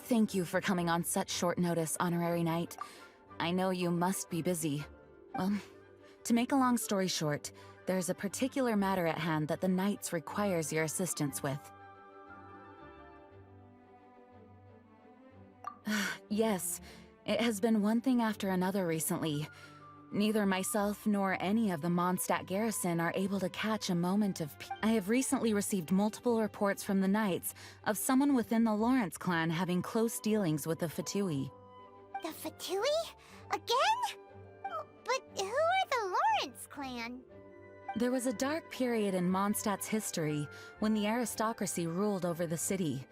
Thank you for coming on such short notice, Honorary Knight. I know you must be busy. Well, to make a long story short, there's a particular matter at hand that the Knights requires your assistance with. Yes, it has been one thing after another recently. Neither myself nor any of the Mondstadt garrison are able to catch a moment of peace. I have recently received multiple reports from the Knights of someone within the Lawrence clan having close dealings with the Fatui. The Fatui? Again? But who are the Lawrence clan? There was a dark period in Mondstadt's history when the aristocracy ruled over the city.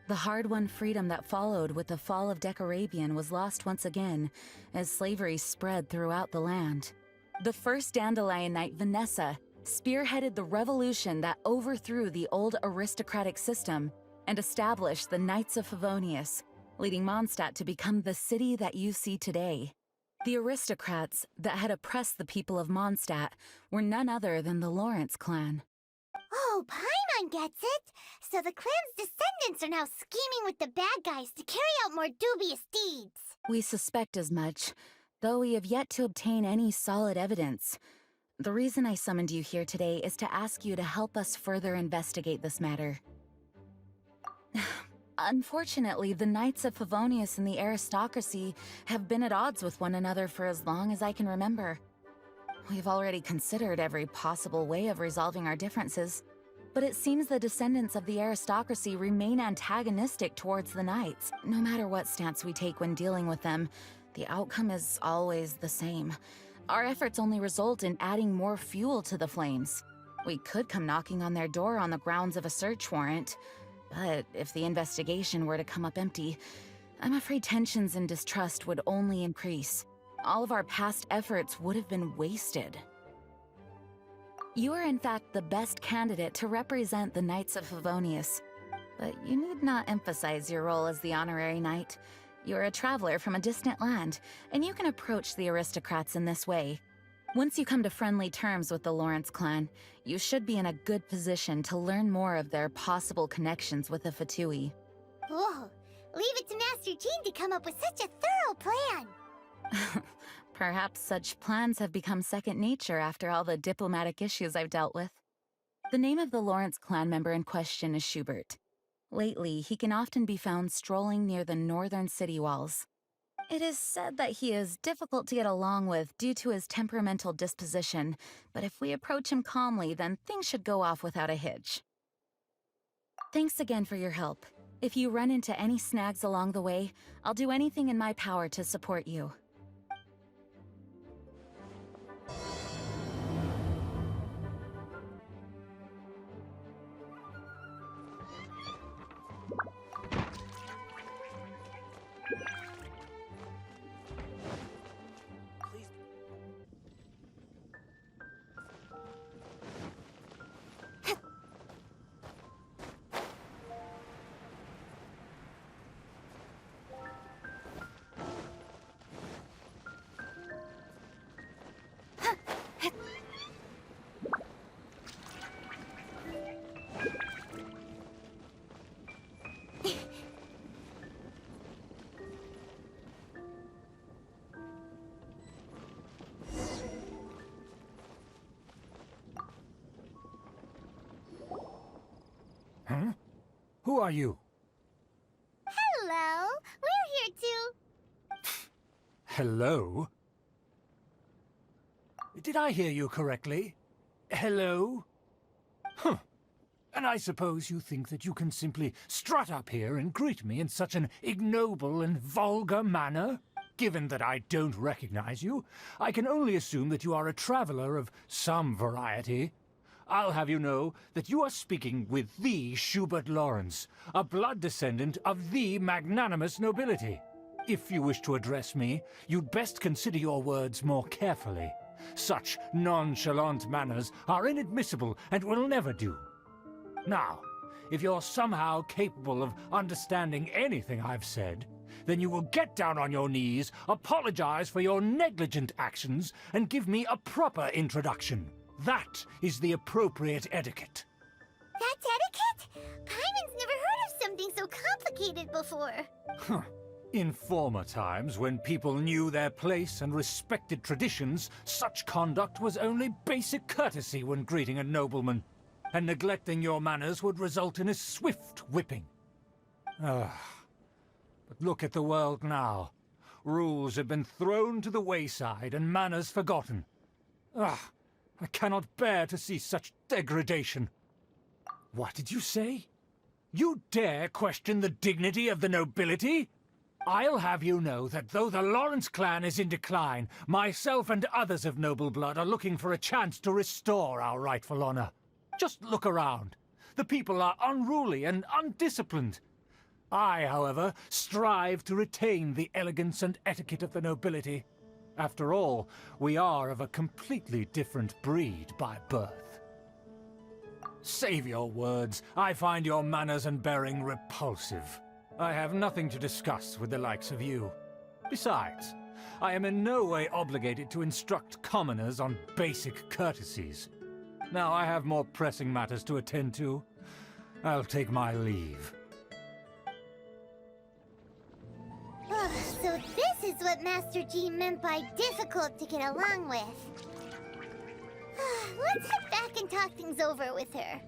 The hard-won freedom that followed with the fall of Decarabian was lost once again, as slavery spread throughout the land. The first Dandelion Knight, Vanessa, spearheaded the revolution that overthrew the old aristocratic system and established the Knights of Favonius, leading Mondstadt to become the city that you see today. The aristocrats that had oppressed the people of Mondstadt were none other than the Lawrence clan. Oh, Paimon gets it! So the clan's descendants are now scheming with the bad guys to carry out more dubious deeds. We suspect as much, though we have yet to obtain any solid evidence. The reason I summoned you here today is to ask you to help us further investigate this matter. Unfortunately, the Knights of Favonius and the aristocracy have been at odds with one another for as long as I can remember. We've already considered every possible way of resolving our differences, but it seems the descendants of the aristocracy remain antagonistic towards the Knights. No matter what stance we take when dealing with them, the outcome is always the same. Our efforts only result in adding more fuel to the flames. We could come knocking on their door on the grounds of a search warrant, but if the investigation were to come up empty, I'm afraid tensions and distrust would only increase. All of our past efforts would have been wasted. You are in fact the best candidate to represent the Knights of Favonius, but you need not emphasize your role as the honorary knight. You're a traveler from a distant land, and you can approach the aristocrats in this way. Once you come to friendly terms with the Lawrence clan, you should be in a good position to learn more of their possible connections with the Fatui. Whoa, leave it to Master Jean to come up with such a thorough plan! Perhaps such plans have become second nature after all the diplomatic issues I've dealt with. The name of the Lawrence clan member in question is Schubert. Lately, he can often be found strolling near the northern city walls. It is said that he is difficult to get along with due to his temperamental disposition, but if we approach him calmly, then things should go off without a hitch. Thanks again for your help. If you run into any snags along the way, I'll do anything in my power to support you. Huh? Who are you? Hello, we're here to... Hello? Did I hear you correctly? Hello? Huh. And I suppose you think that you can simply strut up here and greet me in such an ignoble and vulgar manner? Given that I don't recognize you, I can only assume that you are a traveler of some variety. I'll have you know that you are speaking with the Schubert Lawrence, a blood descendant of the magnanimous nobility. If you wish to address me, you'd best consider your words more carefully. Such nonchalant manners are inadmissible and will never do. Now, if you're somehow capable of understanding anything I've said, then you will get down on your knees, apologize for your negligent actions, and give me a proper introduction. That is the appropriate etiquette. That's etiquette? Paimon's never heard of something so complicated before. Huh. In former times, when people knew their place and respected traditions, such conduct was only basic courtesy when greeting a nobleman, and neglecting your manners would result in a swift whipping. But look at the world now. Rules have been thrown to the wayside and manners forgotten. I cannot bear to see such degradation. What did you say? You dare question the dignity of the nobility? I'll have you know that though the Lawrence clan is in decline, myself and others of noble blood are looking for a chance to restore our rightful honor. Just look around. The people are unruly and undisciplined. I, however, strive to retain the elegance and etiquette of the nobility. After all, we are of a completely different breed by birth. Save your words. I find your manners and bearing repulsive. I have nothing to discuss with the likes of you. Besides, I am in no way obligated to instruct commoners on basic courtesies. Now I have more pressing matters to attend to. I'll take my leave. So this is what Master Jean meant by difficult to get along with. Let's head back and talk things over with her.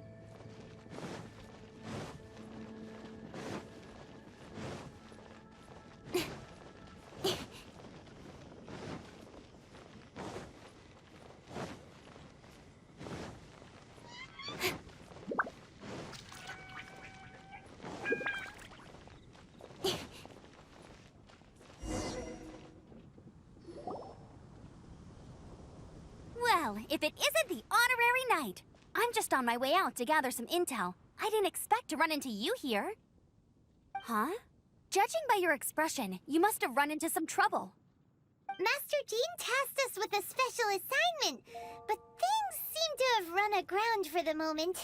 Well, if it isn't the honorary knight! I'm just on my way out to gather some intel. I didn't expect to run into you here. Huh? Judging by your expression, you must have run into some trouble. Master Jean tasked us with a special assignment, but things seem to have run aground for the moment.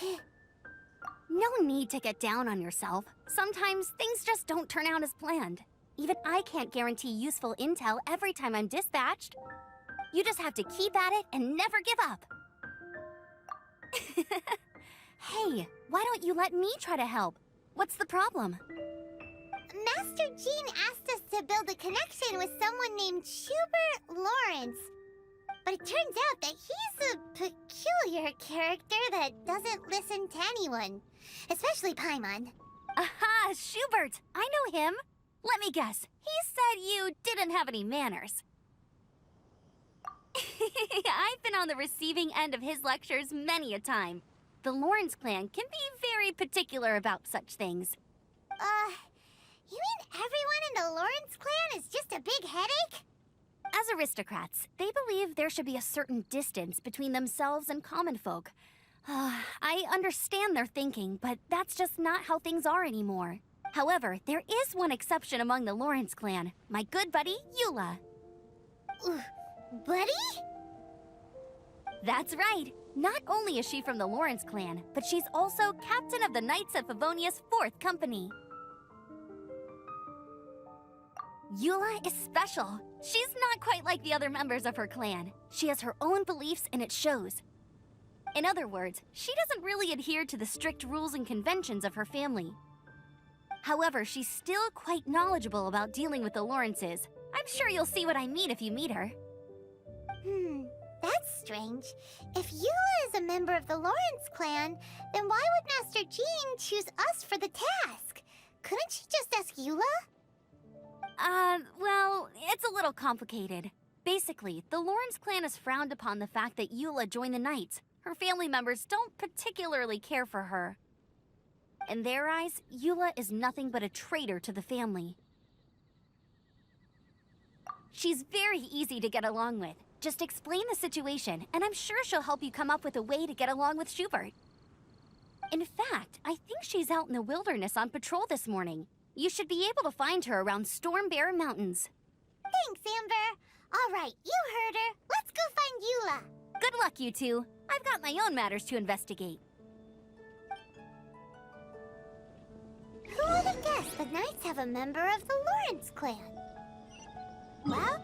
No need to get down on yourself. Sometimes things just don't turn out as planned. Even I can't guarantee useful intel every time I'm dispatched. You just have to keep at it and never give up. Hey, why don't you let me try to help? What's the problem? Master Jean asked us to build a connection with someone named Schubert Lawrence. But it turns out that he's a peculiar character that doesn't listen to anyone. Especially Paimon. Aha, Schubert! I know him. Let me guess, he said you didn't have any manners. I've been on the receiving end of his lectures many a time. The Lawrence clan can be very particular about such things. You mean everyone in the Lawrence clan is just a big headache? As aristocrats, they believe there should be a certain distance between themselves and common folk. I understand their thinking, but that's just not how things are anymore. However, there is one exception among the Lawrence clan, my good buddy, Eula. Buddy? That's right. Not only is she from the Lawrence clan, but she's also captain of the Knights of Favonia's 4th Company. Eula is special. She's not quite like the other members of her clan. She has her own beliefs and it shows. In other words, she doesn't really adhere to the strict rules and conventions of her family. However, she's still quite knowledgeable about dealing with the Lawrences. I'm sure you'll see what I mean if you meet her. That's strange. If Eula is a member of the Lawrence clan, then why would Master Jean choose us for the task? Couldn't she just ask Eula? Well, it's a little complicated. Basically, the Lawrence clan has frowned upon the fact that Eula joined the Knights. Her family members don't particularly care for her. In their eyes, Eula is nothing but a traitor to the family. She's very easy to get along with. Just explain the situation, and I'm sure she'll help you come up with a way to get along with Schubert. In fact, I think she's out in the wilderness on patrol this morning. You should be able to find her around Stormtbearer Mountains. Thanks, Amber. All right, you heard her. Let's go find Eula. Good luck, you two. I've got my own matters to investigate. Who would have guessed the Knights have a member of the Lawrence clan? Well...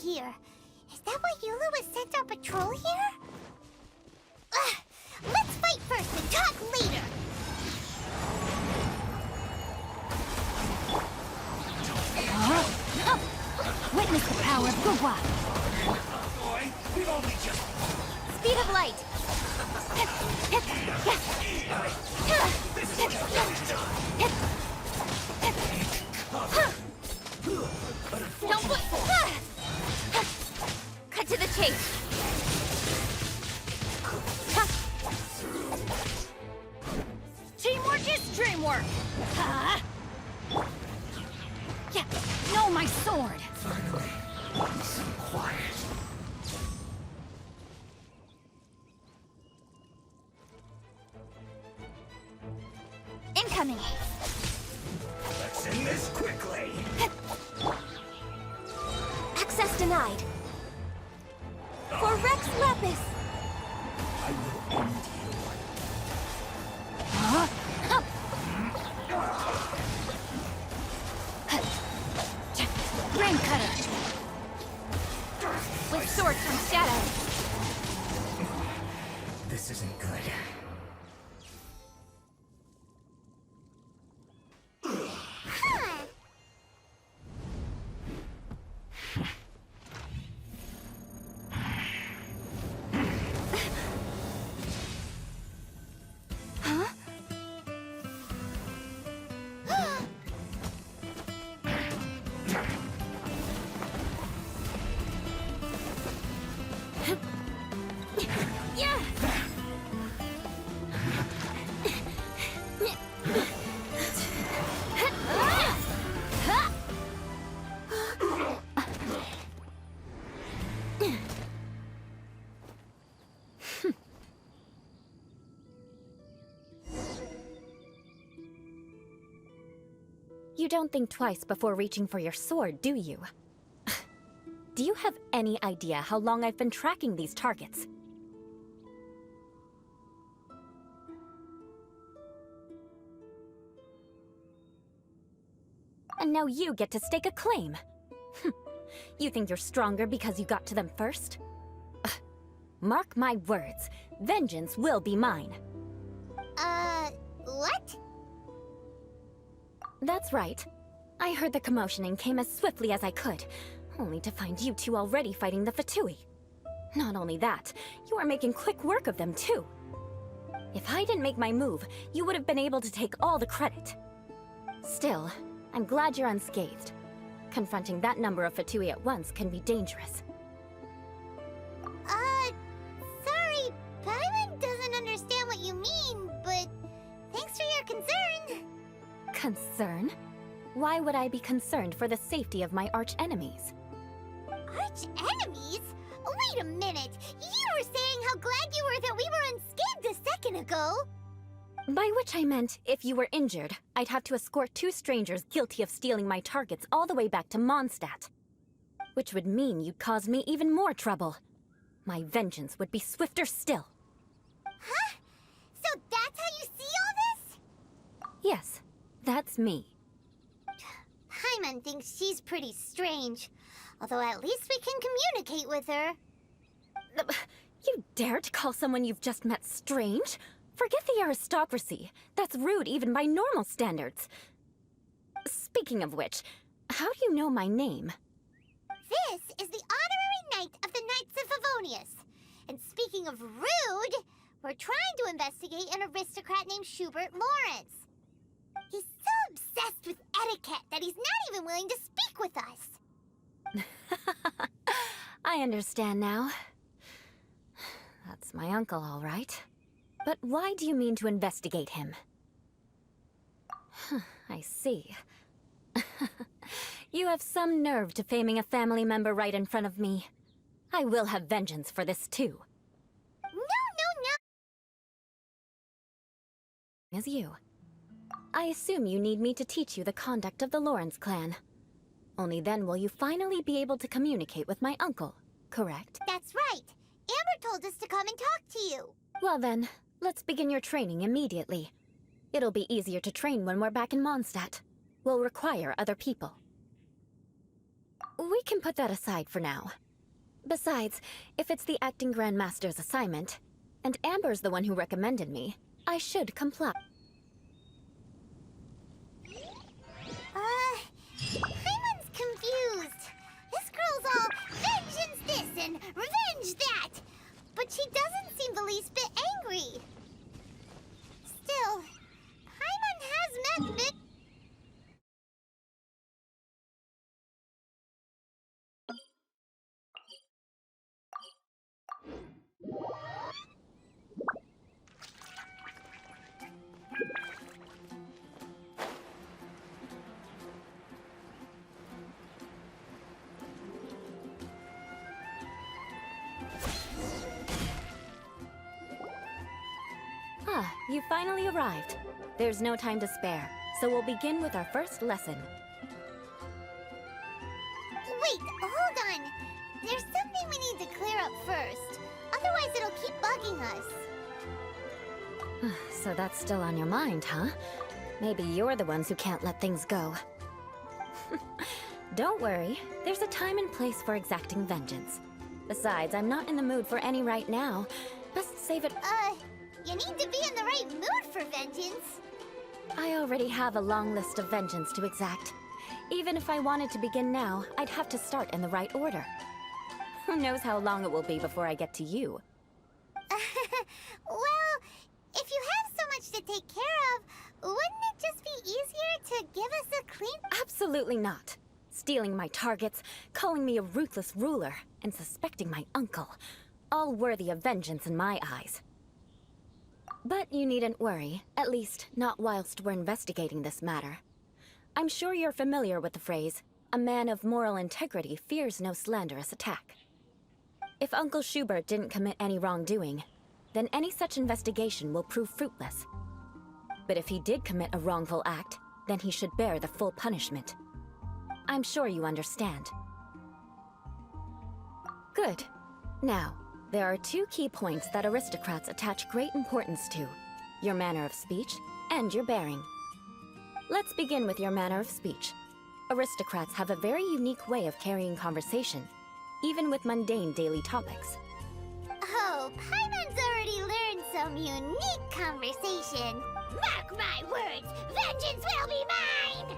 here. Is that why Eula was sent on patrol here? Let's fight first and talk later! Witness the power of Gugwa! Boy, we've only just... Speed of light! Don't cut to the chase! Teamwork is dreamwork! Yeah, no, my sword! Finally, some quiet. Incoming! Let's end this quickly. Access denied. For Rex Lapis! I will end you. Huh? Rain Cutter! With sword from shadow! This isn't good. You don't think twice before reaching for your sword, do you? Do you have any idea how long I've been tracking these targets? And now you get to stake a claim. You think you're stronger because you got to them first? Mark my words, vengeance will be mine. What? That's right. I heard the commotion and came as swiftly as I could, only to find you two already fighting the Fatui. Not only that, you are making quick work of them too. If I didn't make my move, you would have been able to take all the credit. Still, I'm glad you're unscathed. Confronting that number of Fatui at once can be dangerous. Sorry, Paimon doesn't understand what you mean, but thanks for your concern. Concern? Why would I be concerned for the safety of my arch-enemies? Arch-enemies? Wait a minute! You were saying how glad you were that we were unscathed a second ago! By which I meant, if you were injured, I'd have to escort two strangers guilty of stealing my targets all the way back to Mondstadt. Which would mean you'd cause me even more trouble. My vengeance would be swifter still. Huh? So that's how you see all this? Yes, that's me. Paimon thinks she's pretty strange. Although at least we can communicate with her. You dare to call someone you've just met strange? Forget the aristocracy. That's rude even by normal standards. Speaking of which, how do you know my name? This is the honorary knight of the Knights of Favonius. And speaking of rude, we're trying to investigate an aristocrat named Schubert Lawrence. He's so obsessed with etiquette that he's not even willing to speak with us. I understand now. That's my uncle, all right. But why do you mean to investigate him? I see. You have some nerve to faming a family member right in front of me. I will have vengeance for this too. No! As you. I assume you need me to teach you the conduct of the Lawrence clan. Only then will you finally be able to communicate with my uncle, correct? That's right. Amber told us to come and talk to you. Well then, let's begin your training immediately. It'll be easier to train when we're back in Mondstadt. We'll require other people. we can put that aside for now. Besides, if it's the acting Grandmaster's assignment, and Amber's the one who recommended me, I should comply. Paimon's confused. This girl's all vengeance this and revenge that. But she doesn't seem the least bit angry. Still, Paimon has met Vic. Ah, you finally arrived. There's no time to spare, so we'll begin with our first lesson. Wait, hold on. There's something we need to clear up first. Otherwise it'll keep bugging us. So that's still on your mind, huh? Maybe you're the ones who can't let things go. Don't worry, there's a time and place for exacting vengeance. Besides, I'm not in the mood for any right now. Best save it. You need to be in the right mood for vengeance. I already have a long list of vengeance to exact. Even if I wanted to begin now, I'd have to start in the right order. Who knows how long it will be before I get to you? Well, if you have so much to take care of, wouldn't it just be easier to give us a clean... Absolutely not. Stealing my targets, calling me a ruthless ruler, and suspecting my uncle. All worthy of vengeance in my eyes. But you needn't worry, at least not whilst we're investigating this matter. I'm sure you're familiar with the phrase, a man of moral integrity fears no slanderous attack. If Uncle Schubert didn't commit any wrongdoing, then any such investigation will prove fruitless. But if he did commit a wrongful act, then he should bear the full punishment. I'm sure you understand. Good. Now, there are two key points that aristocrats attach great importance to: your manner of speech and your bearing. Let's begin with your manner of speech. Aristocrats have a very unique way of carrying conversation, even with mundane daily topics. Oh, Paimon's already learned some unique conversation. Mark my words, vengeance will be mine!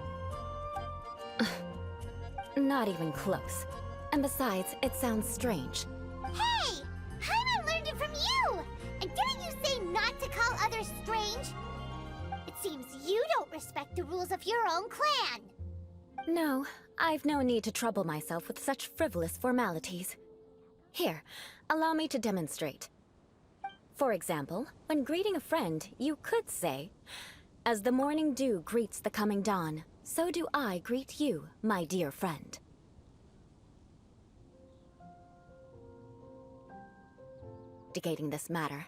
Not even close. And besides, it sounds strange. Hey! Paimon learned it from you! And didn't you say not to call others strange? It seems you don't respect the rules of your own clan. No, I've no need to trouble myself with such frivolous formalities. Here, allow me to demonstrate. For example, when greeting a friend, you could say, "As the morning dew greets the coming dawn, so do I greet you, my dear friend." Investigating this matter.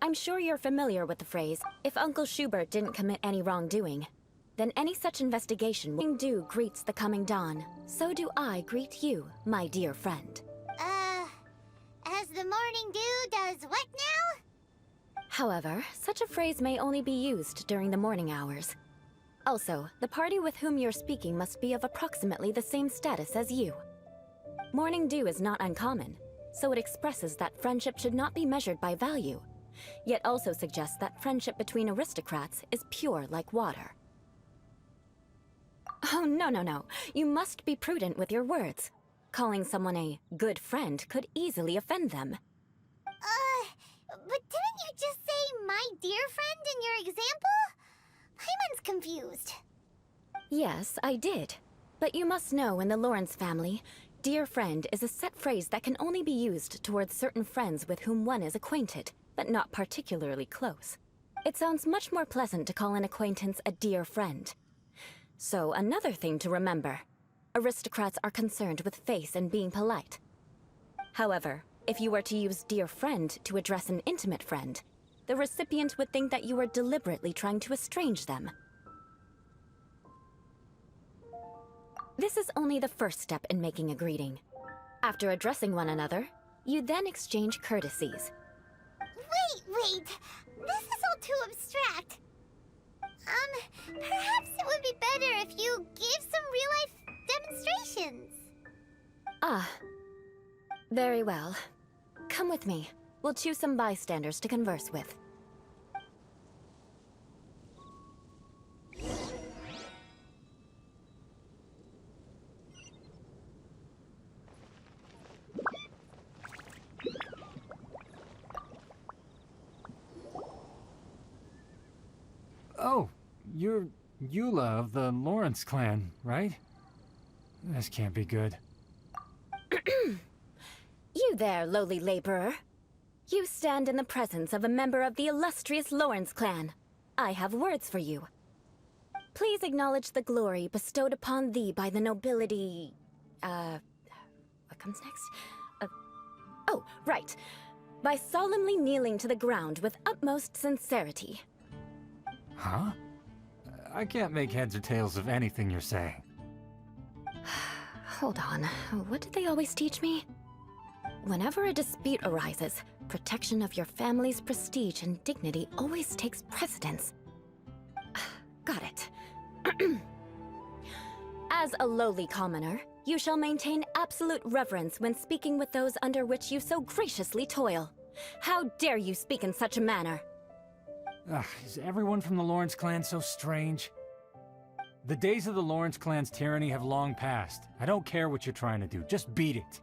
I'm sure you're familiar with the phrase, if Uncle Schubert didn't commit any wrongdoing, then any such investigation will... Dew greets the coming dawn, so do I greet you, my dear friend. As the morning dew does what now? However, such a phrase may only be used during the morning hours. Also, the party with whom you're speaking must be of approximately the same status as you. Morning dew is not uncommon, so it expresses that friendship should not be measured by value, yet also suggests that friendship between aristocrats is pure like water. Oh, no. You must be prudent with your words. Calling someone a good friend could easily offend them. But didn't you just say my dear friend in your example? Paimon's confused. Yes, I did. But you must know in the Lawrence family, dear friend is a set phrase that can only be used towards certain friends with whom one is acquainted, but not particularly close. It sounds much more pleasant to call an acquaintance a dear friend. So another thing to remember, aristocrats are concerned with face and being polite. However, if you were to use dear friend to address an intimate friend, the recipient would think that you were deliberately trying to estrange them. This is only the first step in making a greeting. After addressing one another, you then exchange courtesies. Wait! This is all too abstract. Perhaps it would be better if you gave some real-life demonstrations. Ah. Very well. Come with me. We'll choose some bystanders to converse with. Oh, you're Eula of the Lawrence clan, right? This can't be good. You there, lowly laborer. You stand in the presence of a member of the illustrious Lawrence clan. I have words for you. Please acknowledge the glory bestowed upon thee by the nobility... what comes next? Oh, right. By solemnly kneeling to the ground with utmost sincerity. Huh? I can't make heads or tails of anything you're saying. Hold on. What did they always teach me? Whenever a dispute arises, protection of your family's prestige and dignity always takes precedence. Got it. As a lowly commoner, you shall maintain absolute reverence when speaking with those under which you so graciously toil. How dare you speak in such a manner? Ugh, is everyone from the Lawrence clan so strange? The days of the Lawrence clan's tyranny have long passed. I don't care what you're trying to do, just beat it.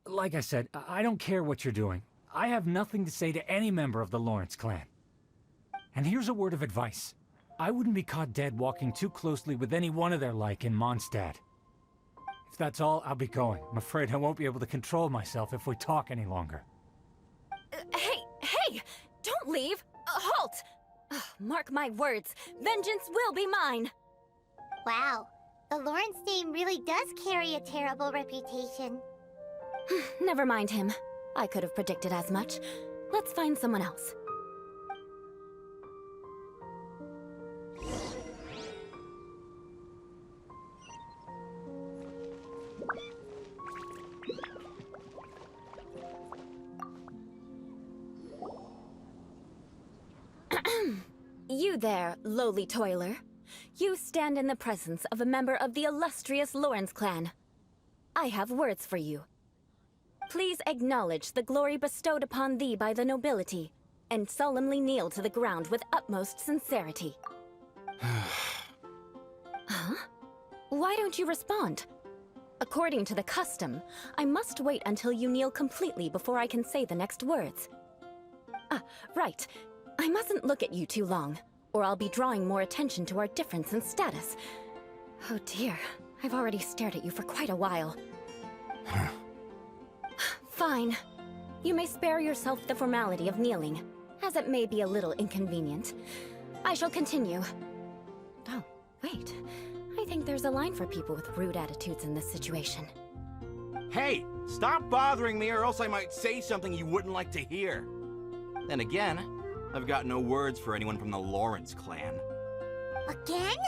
Like I said, I don't care what you're doing. I have nothing to say to any member of the Lawrence clan. And here's a word of advice. I wouldn't be caught dead walking too closely with any one of their like in Mondstadt. If that's all, I'll be going. I'm afraid I won't be able to control myself if we talk any longer. Hey! Don't leave! Halt! Mark my words, vengeance will be mine! Wow, the Lawrence name really does carry a terrible reputation. Never mind him. I could have predicted as much. Let's find someone else. You there, lowly toiler. You stand in the presence of a member of the illustrious Lawrence clan. I have words for you. Please acknowledge the glory bestowed upon thee by the nobility, and solemnly kneel to the ground with utmost sincerity. Huh? Why don't you respond? According to the custom, I must wait until you kneel completely before I can say the next words. Ah, right. I mustn't look at you too long, or I'll be drawing more attention to our difference in status. Oh dear, I've already stared at you for quite a while. Fine. You may spare yourself the formality of kneeling, as it may be a little inconvenient. I shall continue. Oh, wait. I think there's a line for people with rude attitudes in this situation. Hey, stop bothering me or else I might say something you wouldn't like to hear. Then again, I've got no words for anyone from the Lawrence clan. Again?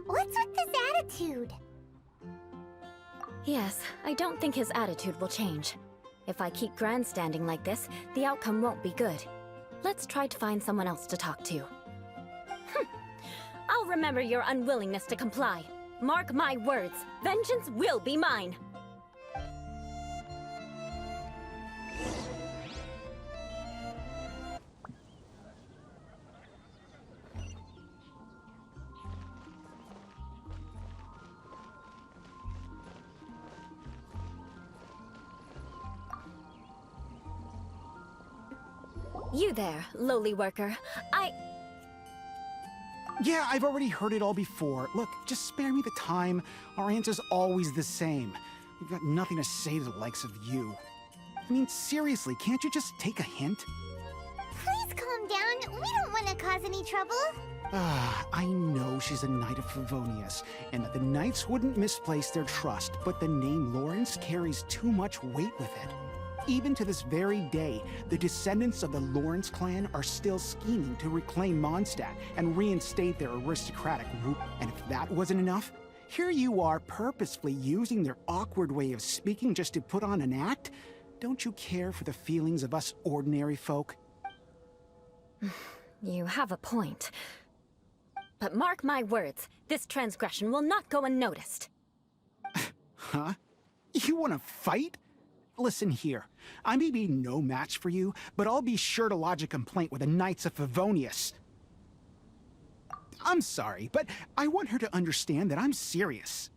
What's with this attitude? Yes, I don't think his attitude will change. If I keep grandstanding like this, the outcome won't be good. Let's try to find someone else to talk to. I'll remember your unwillingness to comply. Mark my words, vengeance will be mine! You there, lowly worker. Yeah, I've already heard it all before. Look, just spare me the time. Our answer's always the same. We've got nothing to say to the likes of you. I mean, seriously, can't you just take a hint? Please calm down. We don't want to cause any trouble. I know she's a Knight of Favonius, and that the Knights wouldn't misplace their trust, but the name Lawrence carries too much weight with it. Even to this very day, the descendants of the Lawrence clan are still scheming to reclaim Mondstadt and reinstate their aristocratic root. And if that wasn't enough, here you are purposefully using their awkward way of speaking just to put on an act? Don't you care for the feelings of us ordinary folk? You have a point. But mark my words, this transgression will not go unnoticed. Huh? You want to fight? Listen here, I may be no match for you, but I'll be sure to lodge a complaint with the Knights of Favonius. I'm sorry, but I want her to understand that I'm serious.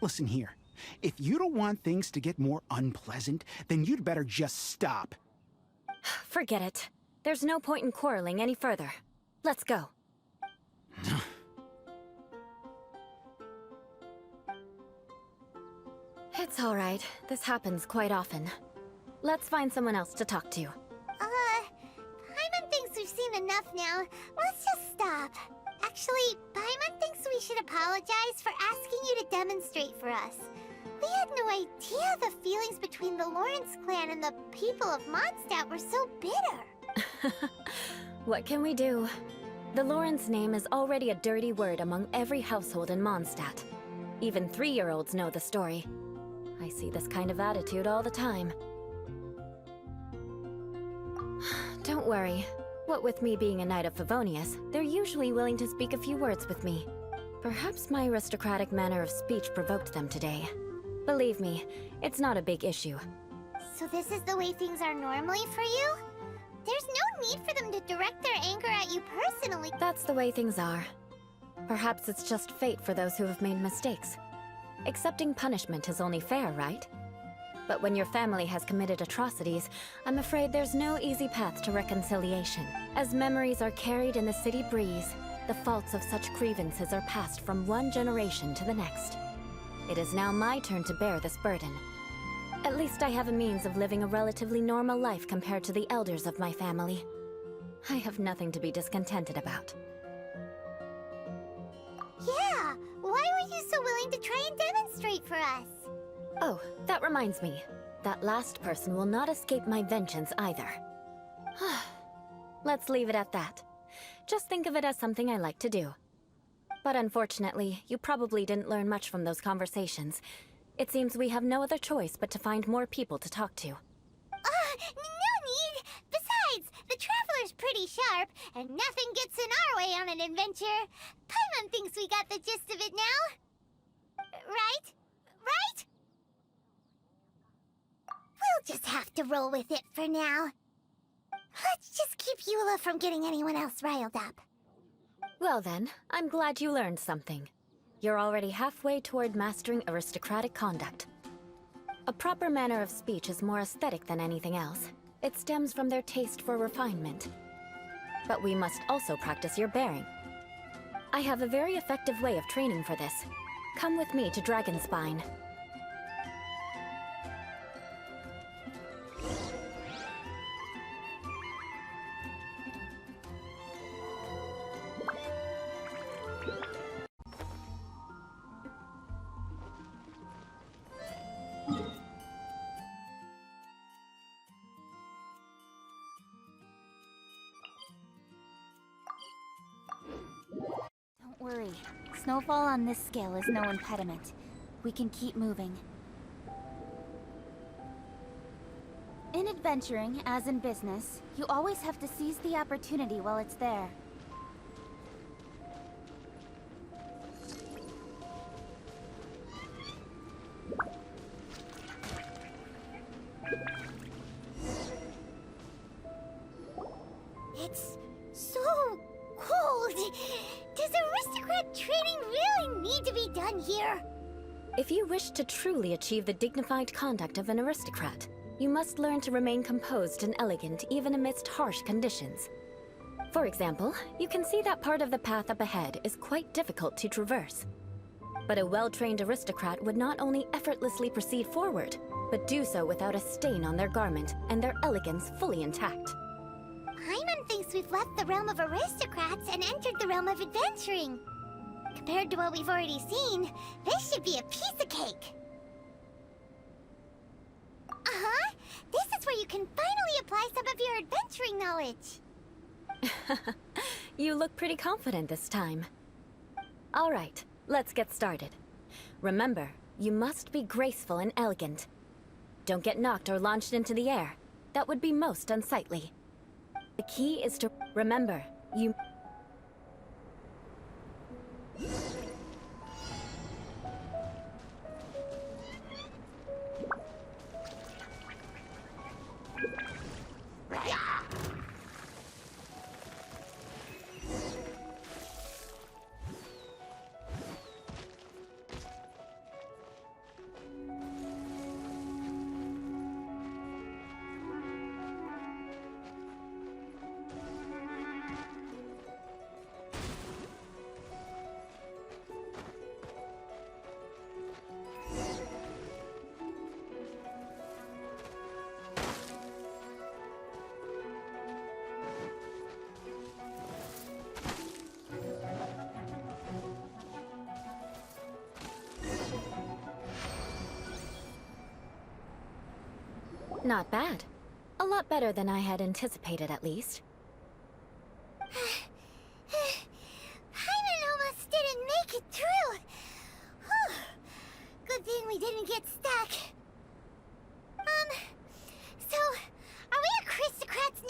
Listen here, if you don't want things to get more unpleasant, then you'd better just stop. Forget it. There's no point in quarreling any further. Let's go. It's all right. This happens quite often. Let's find someone else to talk to. Paimon thinks we've seen enough now. Let's just stop. Actually, Paimon thinks we should apologize for asking you to demonstrate for us. We had no idea the feelings between the Lawrence clan and the people of Mondstadt were so bitter. What can we do? The Lawrence name is already a dirty word among every household in Mondstadt. Even 3-year-olds know the story. I see this kind of attitude all the time. Don't worry. What with me being a Knight of Favonius, they're usually willing to speak a few words with me. Perhaps my aristocratic manner of speech provoked them today. Believe me, it's not a big issue. So this is the way things are normally for you? There's no need for them to direct their anger at you personally. That's the way things are. Perhaps it's just fate for those who have made mistakes. Accepting punishment is only fair, right? But when your family has committed atrocities, I'm afraid there's no easy path to reconciliation. As memories are carried in the city breeze, the faults of such grievances are passed from one generation to the next. It is now my turn to bear this burden. At least I have a means of living a relatively normal life compared to the elders of my family. I have nothing to be discontented about. Yeah, why were you so willing to try and demonstrate for us? Oh, that reminds me. That last person will not escape my vengeance either. Let's leave it at that. Just think of it as something I like to do. But unfortunately, you probably didn't learn much from those conversations. It seems we have no other choice but to find more people to talk to. No need! Besides, the Traveler's pretty sharp, and nothing gets in our way on an adventure. Paimon thinks we got the gist of it now. Right? Right? We'll just have to roll with it for now. Let's just keep Eula from getting anyone else riled up. Well then, I'm glad you learned something. You're already halfway toward mastering aristocratic conduct. A proper manner of speech is more aesthetic than anything else. It stems from their taste for refinement. But we must also practice your bearing. I have a very effective way of training for this. Come with me to Dragonspine. Don't worry. Snowfall on this scale is no impediment. We can keep moving. In adventuring, as in business, you always have to seize the opportunity while it's there. It's so cold. Does aristocrat training really need to be done here? If you wish to truly achieve the dignified conduct of an aristocrat, you must learn to remain composed and elegant even amidst harsh conditions. For example, you can see that part of the path up ahead is quite difficult to traverse. But a well-trained aristocrat would not only effortlessly proceed forward, but do so without a stain on their garment and their elegance fully intact. Paimon thinks we've left the realm of aristocrats and entered the realm of adventuring. Compared to what we've already seen, this should be a piece of cake. Uh-huh. This is where you can finally apply some of your adventuring knowledge. You look pretty confident this time. All right, let's get started. Remember, you must be graceful and elegant. Don't get knocked or launched into the air. That would be most unsightly. The key is to remember, Not bad. A lot better than I had anticipated, at least. Paimon almost didn't make it through. Whew. Good thing we didn't get stuck. So, are we aristocrats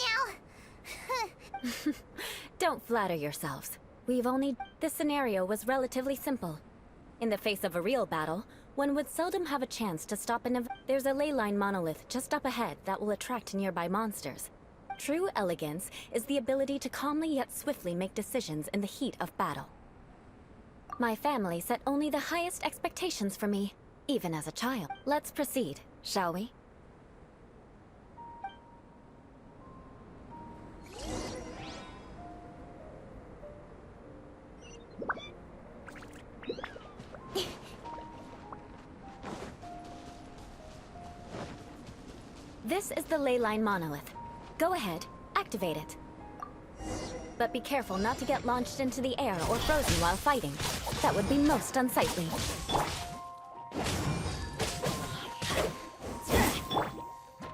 now? Don't flatter yourselves. This scenario was relatively simple. In the face of a real battle, one would seldom have a chance to stop There's a Ley Line Monolith just up ahead that will attract nearby monsters. True elegance is the ability to calmly yet swiftly make decisions in the heat of battle. My family set only the highest expectations for me, even as a child. Let's proceed, shall we? This is the Ley Line Monolith. Go ahead, activate it. But be careful not to get launched into the air or frozen while fighting. That would be most unsightly.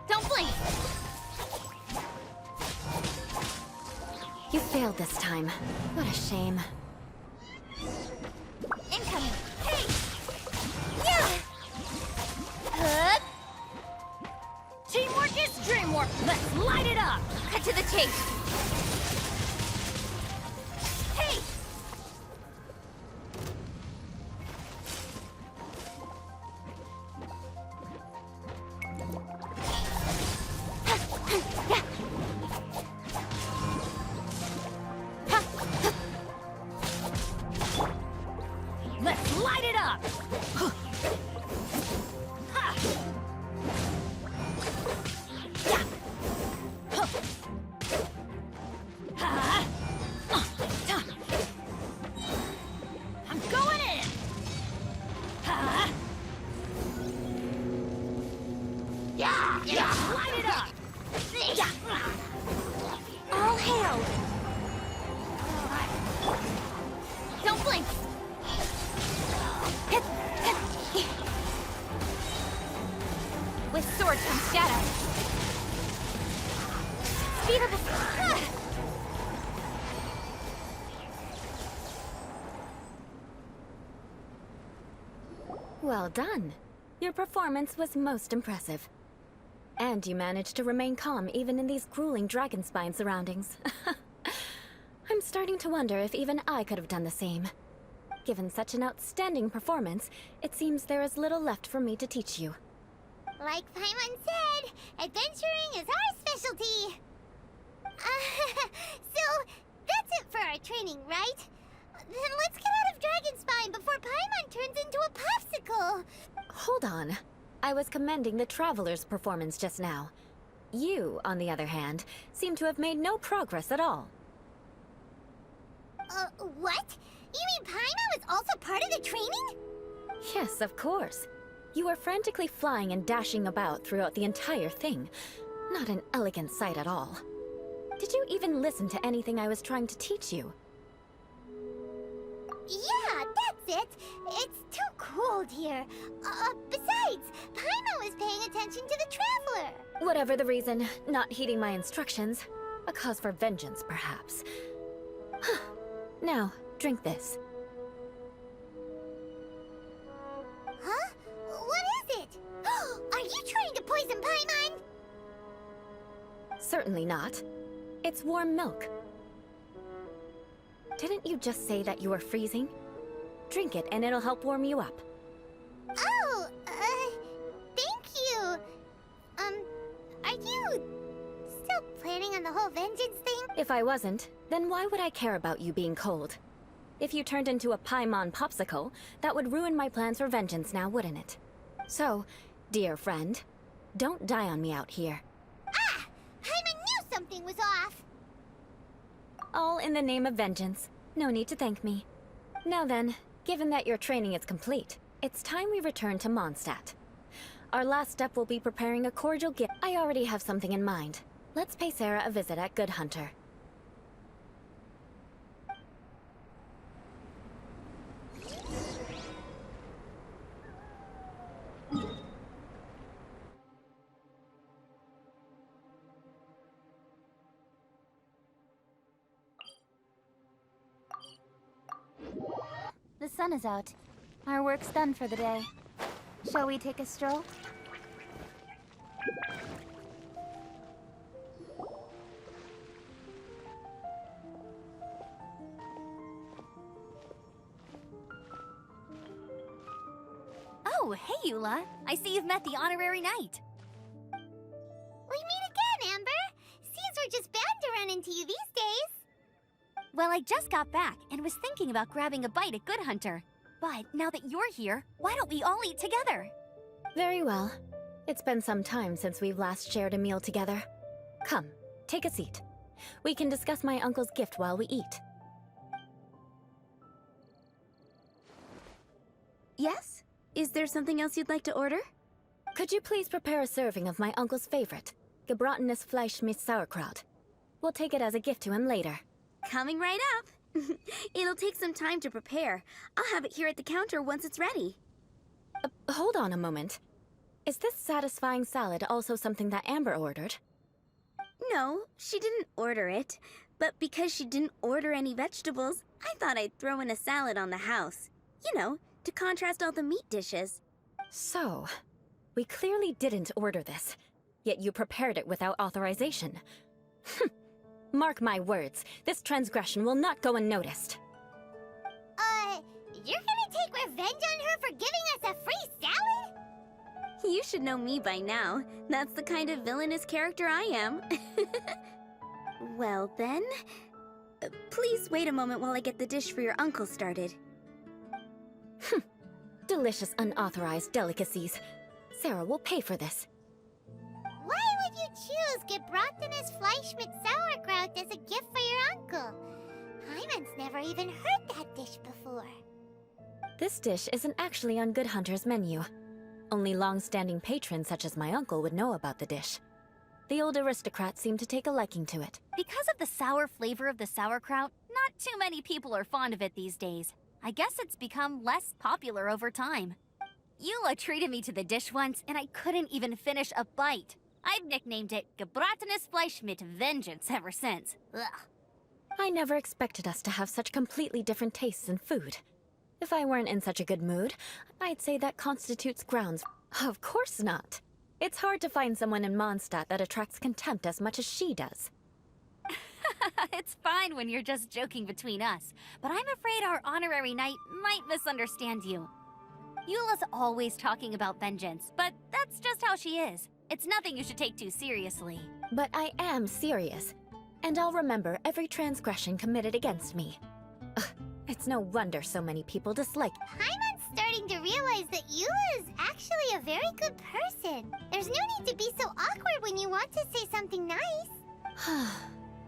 Don't blink! You failed this time. What a shame. Incoming! Hey! Yeah! Hup! Teamwork is dreamwork! Let's light it up! Cut to the chase! Hey! Let's light it up! I'm going in! Yeah! Light it up! All hail! Don't blink! With swords from shadow. Speed up! Well done. Your performance was most impressive. And you managed to remain calm even in these grueling Dragonspine surroundings. I'm starting to wonder if even I could have done the same. Given such an outstanding performance, it seems there is little left for me to teach you. Like Paimon said, adventuring is our specialty. So, that's it for our training, right? Then let's get out of Dragonspine before Paimon turns into a popsicle. Hold on. I was commending the Traveler's performance just now. You, on the other hand, seem to have made no progress at all. What? You mean Paimon was also part of the training? Yes, of course. You were frantically flying and dashing about throughout the entire thing. Not an elegant sight at all. Did you even listen to anything I was trying to teach you? Yeah, that's it. It's too cold here. Besides, Paimon was paying attention to the Traveler. Whatever the reason, not heeding my instructions. A cause for vengeance, perhaps. Now, drink this. Huh? What is it? Are you trying to poison Paimon? Certainly not. It's warm milk. Didn't you just say that you were freezing? Drink it and it'll help warm you up. Oh, thank you. Are you still planning on the whole vengeance thing? If I wasn't, then why would I care about you being cold? If you turned into a Paimon popsicle, that would ruin my plans for vengeance now, wouldn't it? So, dear friend, don't die on me out here. Ah! Paimon knew something was off! All in the name of vengeance. No need to thank me. Now then, given that your training is complete, it's time we return to Mondstadt. Our last step will be preparing a cordial gift. I already have something in mind. Let's pay Sara a visit at Good Hunter. sun is out. Our work's done for the day. Shall we take a stroll? Oh, hey, Eula. I see you've met the honorary knight. We meet again, Amber! Seems we're just bound to run into you these days. Well, I just got back and was thinking about grabbing a bite at Good Hunter. But now that you're here, why don't we all eat together? Very well. It's been some time since we've last shared a meal together. Come, take a seat. We can discuss my uncle's gift while we eat. Yes? Is there something else you'd like to order? Could you please prepare a serving of my uncle's favorite, Gebratenes Fleisch mit Sauerkraut? We'll take it as a gift to him later. Coming right up. It'll take some time to prepare. I'll have it here at the counter once it's ready. Hold on a moment. Is this satisfying salad also something that Amber ordered? No, she didn't order it. But because she didn't order any vegetables, I thought I'd throw in a salad on the house. You know, to contrast all the meat dishes. So, we clearly didn't order this, yet you prepared it without authorization. Mark my words, this transgression will not go unnoticed. You're gonna take revenge on her for giving us a free salad? You should know me by now. That's the kind of villainous character I am. Well then, please wait a moment while I get the dish for your uncle started. Delicious unauthorized delicacies. Sara will pay for this. Why would you choose Gebratenes Fleisch mit Sauerkraut as a gift for your uncle? Hyman's never even heard that dish before. This dish isn't actually on Good Hunter's menu. Only long-standing patrons such as my uncle would know about the dish. The old aristocrat seemed to take a liking to it. Because of the sour flavor of the sauerkraut, not too many people are fond of it these days. I guess it's become less popular over time. Eula treated me to the dish once, and I couldn't even finish a bite. I've nicknamed it Gebratenes Fleisch mit Vengeance ever since. Ugh. I never expected us to have such completely different tastes in food. If I weren't in such a good mood, I'd say that constitutes grounds. Of course not. It's hard to find someone in Mondstadt that attracts contempt as much as she does. It's fine when you're just joking between us, but I'm afraid our honorary knight might misunderstand you. Eula's always talking about vengeance, but that's just how she is. It's nothing you should take too seriously. But I am serious, and I'll remember every transgression committed against me. Ugh, it's no wonder so many people dislike. Hyman's starting to realize that Eula is actually a very good person. There's no need to be so awkward when you want to say something nice.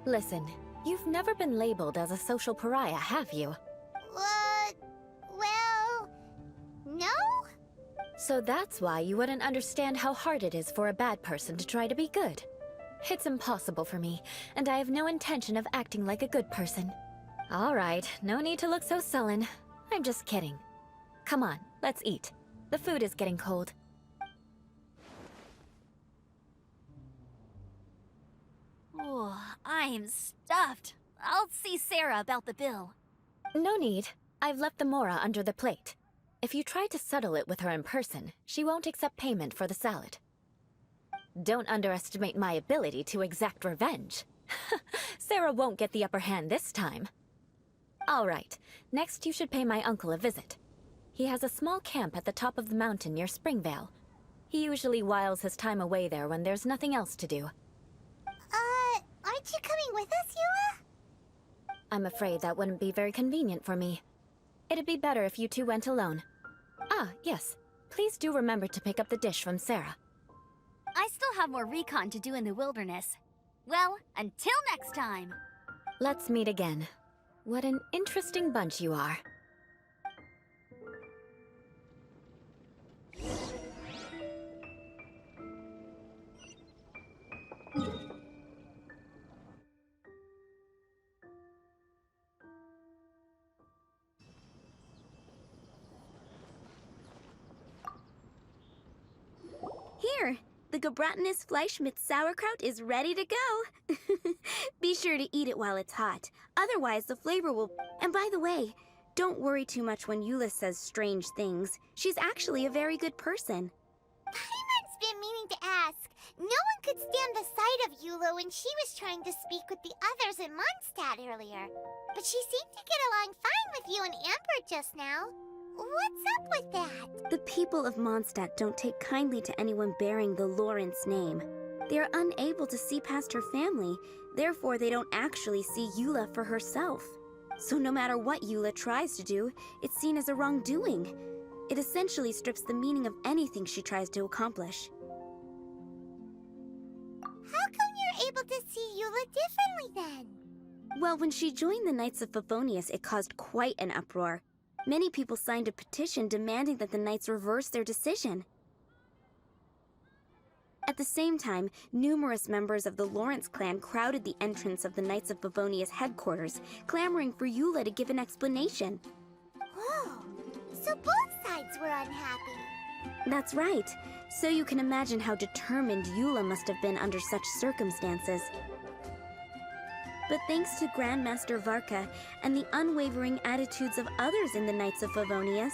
Listen, you've never been labeled as a social pariah, have you? Well, no? So that's why you wouldn't understand how hard it is for a bad person to try to be good. It's impossible for me, and I have no intention of acting like a good person. All right, no need to look so sullen. I'm just kidding. Come on, let's eat. The food is getting cold. Oh, I'm stuffed. I'll see Sara about the bill. No need. I've left the mora under the plate. If you try to settle it with her in person, she won't accept payment for the salad. Don't underestimate my ability to exact revenge. Sara won't get the upper hand this time. All right, next you should pay my uncle a visit. He has a small camp at the top of the mountain near Springvale. He usually whiles his time away there when there's nothing else to do. Aren't you coming with us, Eula? I'm afraid that wouldn't be very convenient for me. It'd be better if you two went alone. Ah, yes. Please do remember to pick up the dish from Sara. I still have more recon to do in the wilderness. Well, until next time! Let's meet again. What an interesting bunch you are. Here, the Gebratenes Fleisch mit Sauerkraut is ready to go. Be sure to eat it while it's hot. Otherwise, the flavor will... And by the way, Don't worry too much when Eula says strange things. She's actually a very good person. Paimon's been meaning to ask. No one could stand the sight of Eula when she was trying to speak with the others in Mondstadt earlier. But she seemed to get along fine with you and Amber just now. What's up with that? The people of Mondstadt don't take kindly to anyone bearing the Lawrence name. They are unable to see past her family, therefore they don't actually see Eula for herself. So no matter what Eula tries to do, it's seen as a wrongdoing. It essentially strips the meaning of anything she tries to accomplish. How come you're able to see Eula differently then? Well, when she joined the Knights of Favonius, it caused quite an uproar. Many people signed a petition demanding that the Knights reverse their decision. At the same time, numerous members of the Lawrence clan crowded the entrance of the Knights of Favonius headquarters, clamoring for Eula to give an explanation. Whoa, so both sides were unhappy. That's right. So you can imagine how determined Eula must have been under such circumstances. But thanks to Grandmaster Varka and the unwavering attitudes of others in the Knights of Favonius,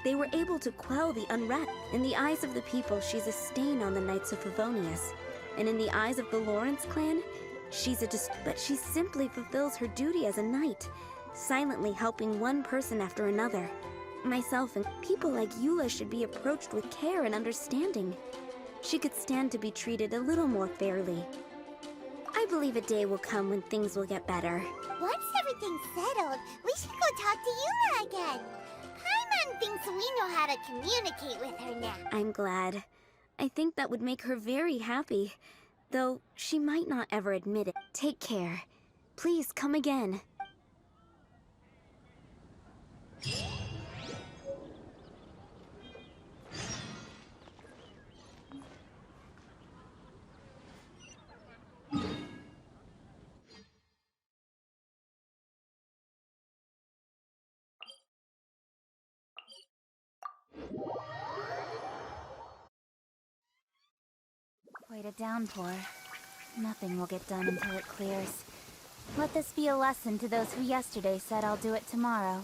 they were able to quell the unrest. In the eyes of the people, she's a stain on the Knights of Favonius. And in the eyes of the Lawrence clan, but she simply fulfills her duty as a knight, silently helping one person after another. Myself and people like Eula should be approached with care and understanding. She could stand to be treated a little more fairly. I believe a day will come when things will get better. Once everything's settled, we should go talk to Eula again. Paimon thinks we know how to communicate with her now. I'm glad. I think that would make her very happy, though she might not ever admit it. Take care. Please come again. Quite a downpour. Nothing will get done until it clears. Let this be a lesson to those who yesterday said I'll do it tomorrow.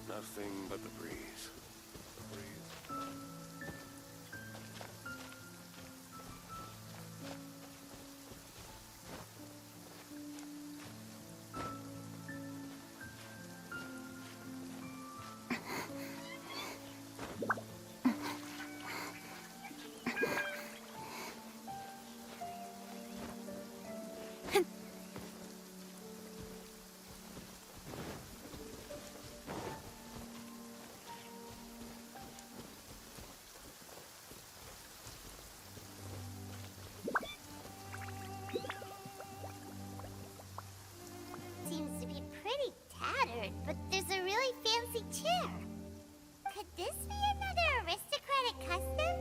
Nothing but the breeze. Seems to be pretty tattered, but there's a really fancy chair. Could this be another aristocratic custom?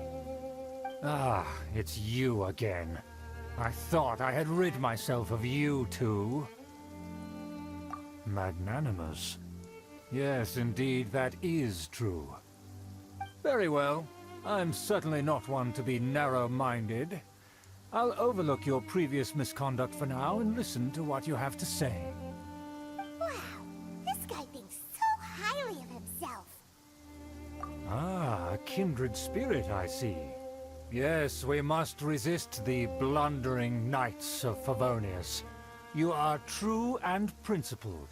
Ah, it's you again. I thought I had rid myself of you two. Magnanimous. Yes, indeed, that is true. Very well. I'm certainly not one to be narrow-minded. I'll overlook your previous misconduct for now and listen to what you have to say. Wow, this guy thinks so highly of himself. Ah, a kindred spirit, I see. Yes, we must resist the blundering knights of Favonius. You are true and principled.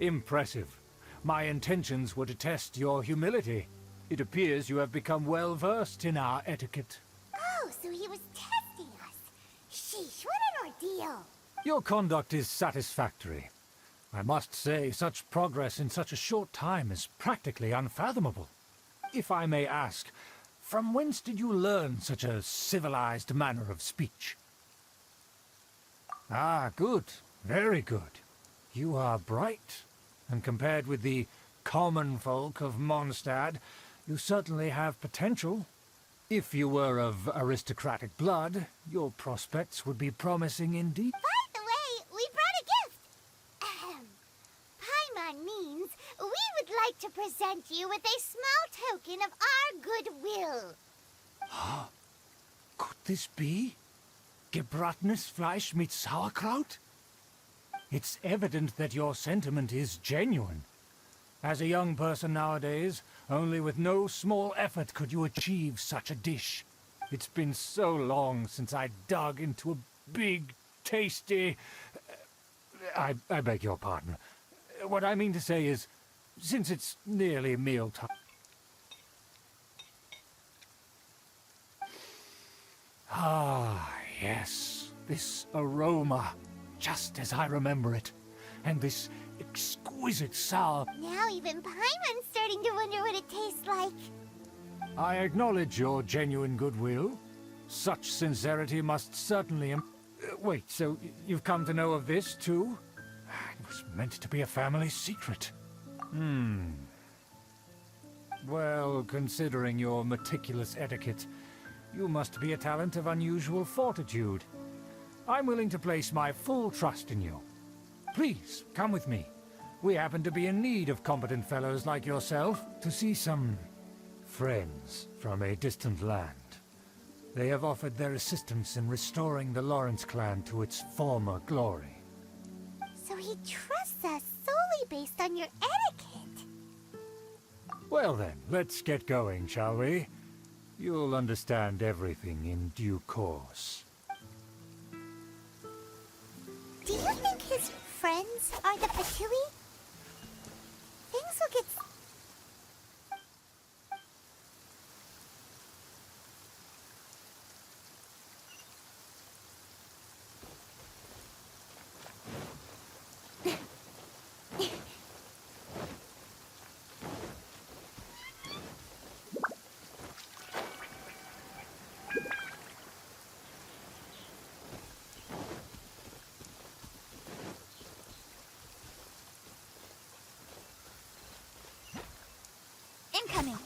Impressive. My intentions were to test your humility. It appears you have become well-versed in our etiquette. Oh, so he was testing us. Sheesh, what an ordeal. Your conduct is satisfactory. I must say, such progress in such a short time is practically unfathomable. If I may ask, from whence did you learn such a civilized manner of speech? Ah, good. Very good. You are bright, and compared with the common folk of Mondstadt, you certainly have potential. If you were of aristocratic blood, your prospects would be promising indeed. By the way, we brought a gift. Paimon like to present you with a small token of our goodwill. Could this be? Gebratenes Fleisch meets Sauerkraut? It's evident that your sentiment is genuine. As a young person nowadays, only with no small effort could you achieve such a dish. It's been so long since I dug into a big, tasty... I beg your pardon. What I mean to say is, since it's nearly mealtime... Ah, yes. This aroma, just as I remember it. And this exquisite sour... Now even Paimon's starting to wonder what it tastes like. I acknowledge your genuine goodwill. Such sincerity must certainly... wait, so you've come to know of this, too? It was meant to be a family secret. Well, considering your meticulous etiquette, you must be a talent of unusual fortitude. I'm willing to place my full trust in you. Please, come with me. We happen to be in need of competent fellows like yourself to see some friends from a distant land. They have offered their assistance in restoring the Lawrence clan to its former glory. So he trusts us solely based on your etiquette. Well then, let's get going, shall we? You'll understand everything in due course. Do you think his friends are the Fatui? Things will get... Incoming.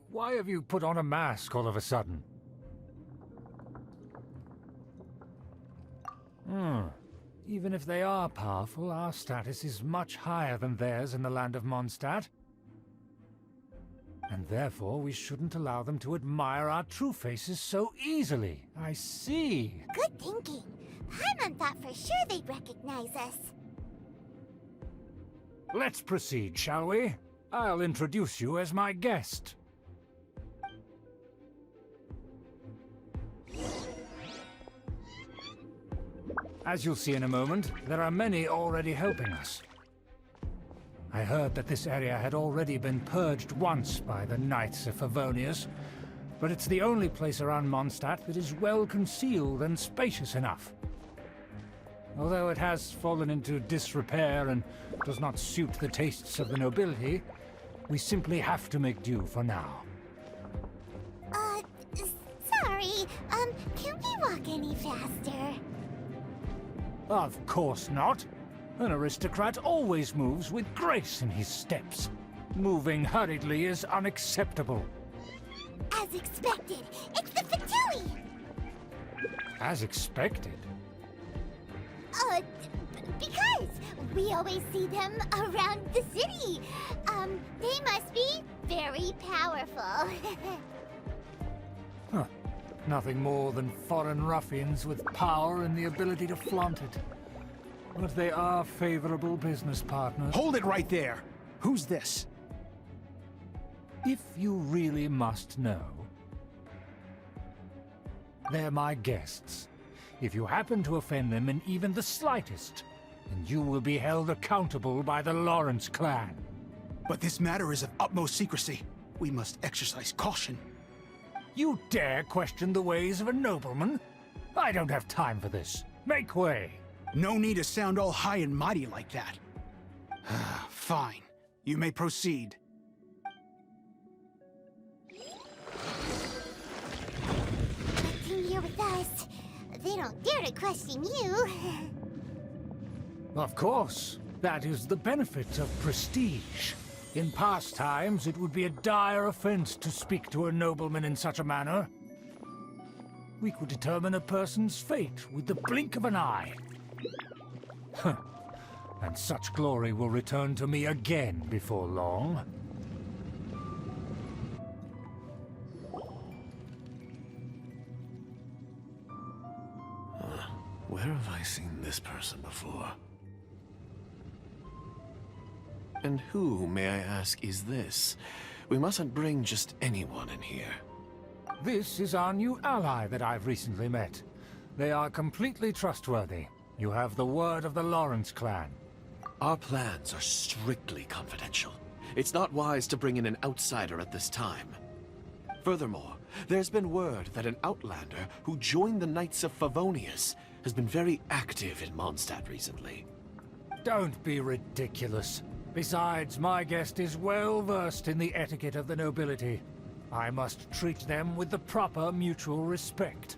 Why have you put on a mask all of a sudden? Even if they are powerful, our status is much higher than theirs in the land of Mondstadt. And therefore, we shouldn't allow them to admire our true faces so easily. I see. Good thinking. Paimon thought for sure they'd recognize us. Let's proceed, shall we? I'll introduce you as my guest. As you'll see in a moment, there are many already helping us. I heard that this area had already been purged once by the Knights of Favonius, but it's the only place around Mondstadt that is well concealed and spacious enough. Although it has fallen into disrepair and does not suit the tastes of the nobility, we simply have to make do for now. Sorry, can we walk any faster? Of course not. An aristocrat always moves with grace in his steps. Moving hurriedly is unacceptable. As expected, it's the Fatui! As expected? Because we always see them around the city. They must be very powerful. Huh. Nothing more than foreign ruffians with power and the ability to flaunt it. But they are favorable business partners. Hold it right there! Who's this? If you really must know, they're my guests. If you happen to offend them in even the slightest, then you will be held accountable by the Lawrence clan. But this matter is of utmost secrecy. We must exercise caution. You dare question the ways of a nobleman? I don't have time for this. Make way. No need to sound all high and mighty like that. Fine. You may proceed. Come here with us. They don't dare to question you. Of course. That is the benefit of prestige. In past times, it would be a dire offense to speak to a nobleman in such a manner. We could determine a person's fate with the blink of an eye. Huh. And such glory will return to me again before long. Where have I seen this person before? And who, may I ask, is this? We mustn't bring just anyone in here. This is our new ally that I've recently met. They are completely trustworthy. You have the word of the Lawrence clan. Our plans are strictly confidential. It's not wise to bring in an outsider at this time. Furthermore, there's been word that an outlander who joined the Knights of Favonius has been very active in Mondstadt recently. Don't be ridiculous. Besides, my guest is well versed in the etiquette of the nobility. I must treat them with the proper mutual respect.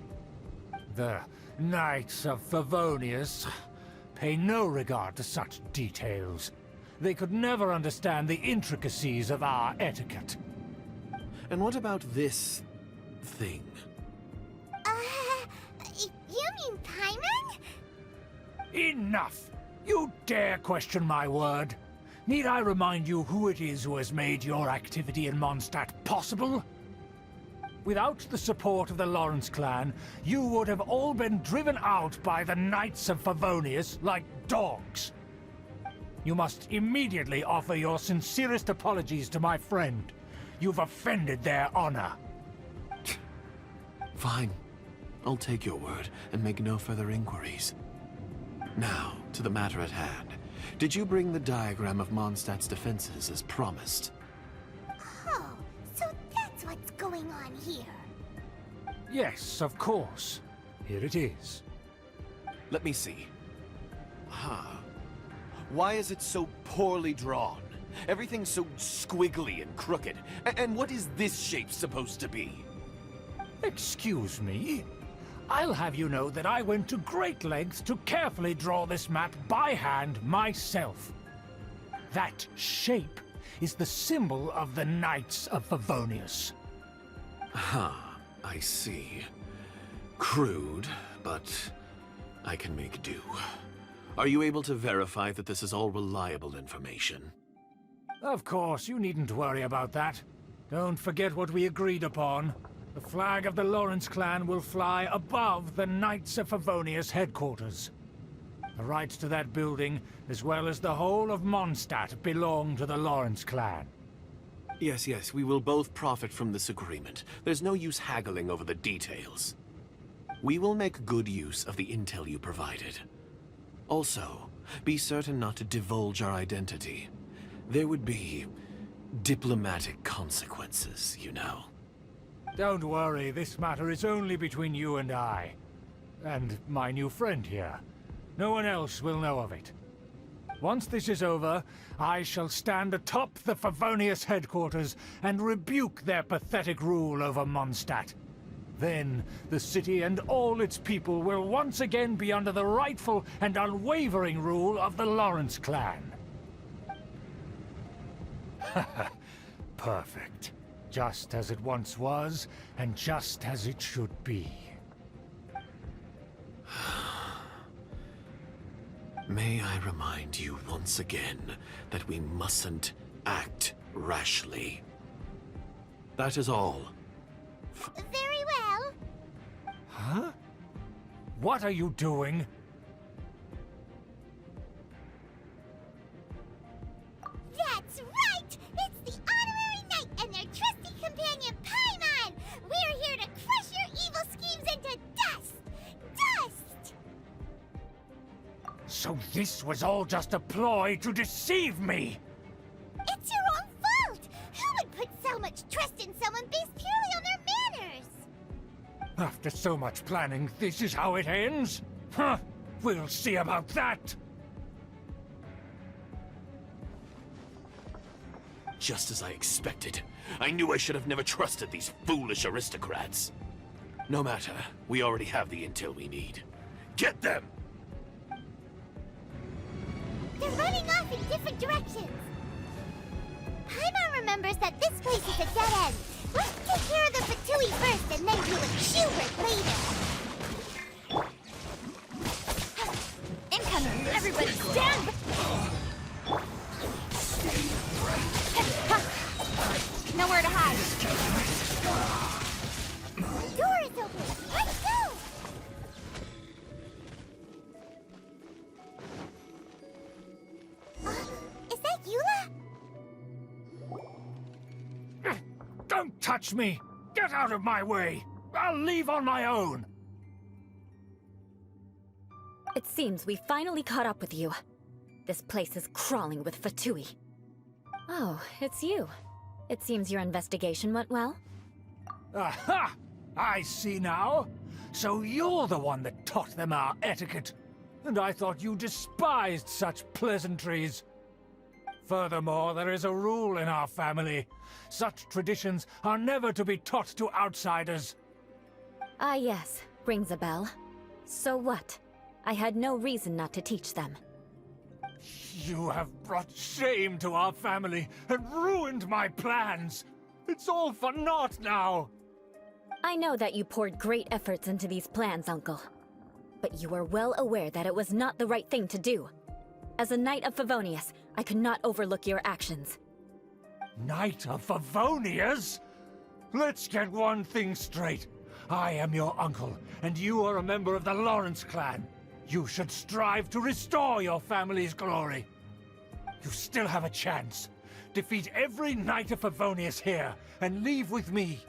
The Knights of Favonius pay no regard to such details. They could never understand the intricacies of our etiquette. And what about this thing? You mean Paimon? Enough! You dare question my word? Need I remind you who it is who has made your activity in Mondstadt possible? Without the support of the Lawrence clan, you would have all been driven out by the Knights of Favonius like dogs. You must immediately offer your sincerest apologies to my friend. You've offended their honor. Fine. I'll take your word and make no further inquiries. Now, to the matter at hand. Did you bring the diagram of Mondstadt's defenses as promised? Oh, so that's what's going on here. Yes, of course. Here it is. Let me see. Huh. Why is it so poorly drawn? Everything's so squiggly and crooked. And what is this shape supposed to be? Excuse me? I'll have you know that I went to great lengths to carefully draw this map by hand myself. That shape is the symbol of the Knights of Favonius. Huh, I see. Crude, but I can make do. Are you able to verify that this is all reliable information? Of course, you needn't worry about that. Don't forget what we agreed upon. The flag of the Lawrence clan will fly above the Knights of Favonius headquarters. The rights to that building, as well as the whole of Mondstadt, belong to the Lawrence clan. Yes, we will both profit from this agreement. There's no use haggling over the details. We will make good use of the intel you provided. Also, be certain not to divulge our identity. There would be diplomatic consequences, you know. Don't worry, this matter is only between you and I. And my new friend here. No one else will know of it. Once this is over, I shall stand atop the Favonius headquarters and rebuke their pathetic rule over Mondstadt. Then, the city and all its people will once again be under the rightful and unwavering rule of the Lawrence clan. Perfect. Just as it once was, and just as it should be. May I remind you once again that we mustn't act rashly. That is all. Very well. Huh? What are you doing? That's right! It's the honorary knight and their trusty companion, Paimon! We're here to crush your evil schemes into dust! Dust! So this was all just a ploy to deceive me! It's your own fault! Who would put so much trust in someone based purely on their manners? After so much planning, this is how it ends? Huh? We'll see about that! Just as I expected. I knew I should have never trusted these foolish aristocrats. No matter, we already have the intel we need. Get them! off in different directions. Paimon remembers that this place is a dead end. Let's take care of the Fatui first and then deal with Schubert later. Incoming! Everybody stand! Nowhere to hide. The door is open. Let's go! Is that Eula? Don't touch me! Get out of my way! I'll leave on my own! It seems we finally caught up with you. This place is crawling with Fatui. Oh, it's you. It seems your investigation went well. Aha! I see now. So you're the one that taught them our etiquette. And I thought you despised such pleasantries. Furthermore, there is a rule in our family. Such traditions are never to be taught to outsiders. Ah yes, rings a bell. So what? I had no reason not to teach them. You have brought shame to our family and ruined my plans. It's all for naught now. I know that you poured great efforts into these plans, Uncle. But you are well aware that it was not the right thing to do. As a Knight of Favonius, I could not overlook your actions. Knight of Favonius? Let's get one thing straight. I am your uncle, and you are a member of the Lawrence clan. You should strive to restore your family's glory. You still have a chance. Defeat every Knight of Favonius here, and leave with me.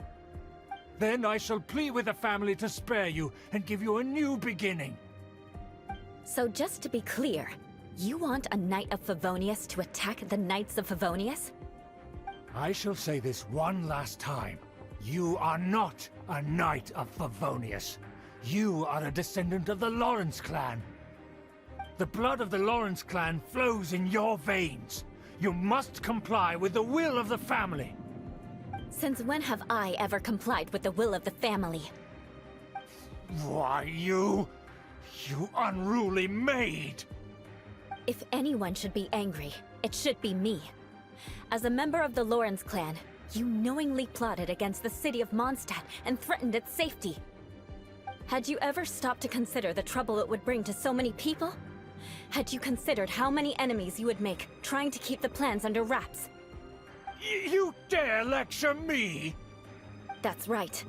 Then I shall plead with the family to spare you and give you a new beginning. So just to be clear, you want a Knight of Favonius to attack the Knights of Favonius? I shall say this one last time. You are not a Knight of Favonius. You are a descendant of the Lawrence clan. The blood of the Lawrence clan flows in your veins. You must comply with the will of the family. Since when have I ever complied with the will of the family? Why, you unruly maid! If anyone should be angry, it should be me. As a member of the Lawrence clan, you knowingly plotted against the city of Mondstadt and threatened its safety. Had you ever stopped to consider the trouble it would bring to so many people? Had you considered how many enemies you would make trying to keep the plans under wraps? You dare lecture me? That's right.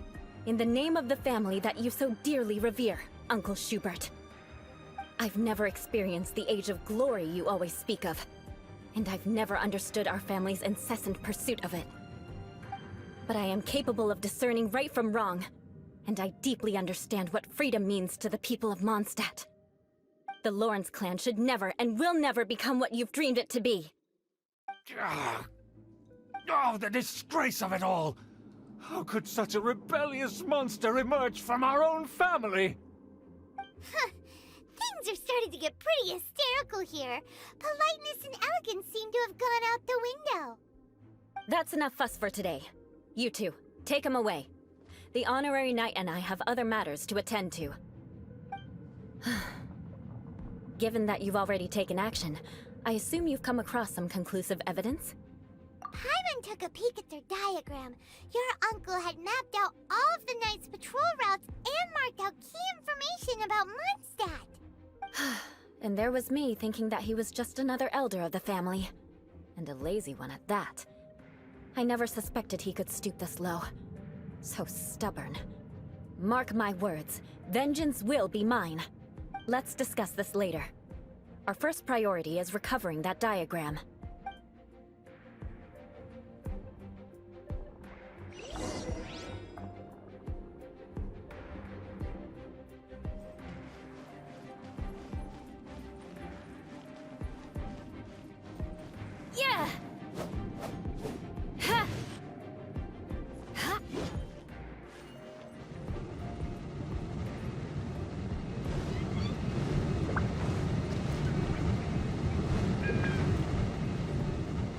In the name of the family that you so dearly revere, Uncle Schubert. I've never experienced the age of glory you always speak of, and I've never understood our family's incessant pursuit of it. But I am capable of discerning right from wrong, and I deeply understand what freedom means to the people of Mondstadt. The Lawrence clan should never and will never become what you've dreamed it to be. Oh, the disgrace of it all! How could such a rebellious monster emerge from our own family? Things are starting to get pretty hysterical here. Politeness and elegance seem to have gone out the window. That's enough fuss for today. You two, take him away. The honorary knight and I have other matters to attend to. Given that you've already taken action, I assume you've come across some conclusive evidence? Paimon took a peek at their diagram. Your uncle had mapped out all of the Knight's patrol routes and marked out key information about Mondstadt. And there was me thinking that he was just another elder of the family. And a lazy one at that. I never suspected he could stoop this low. So stubborn. Mark my words, vengeance will be mine. Let's discuss this later. Our first priority is recovering that diagram. Yeah! Ha! Ha!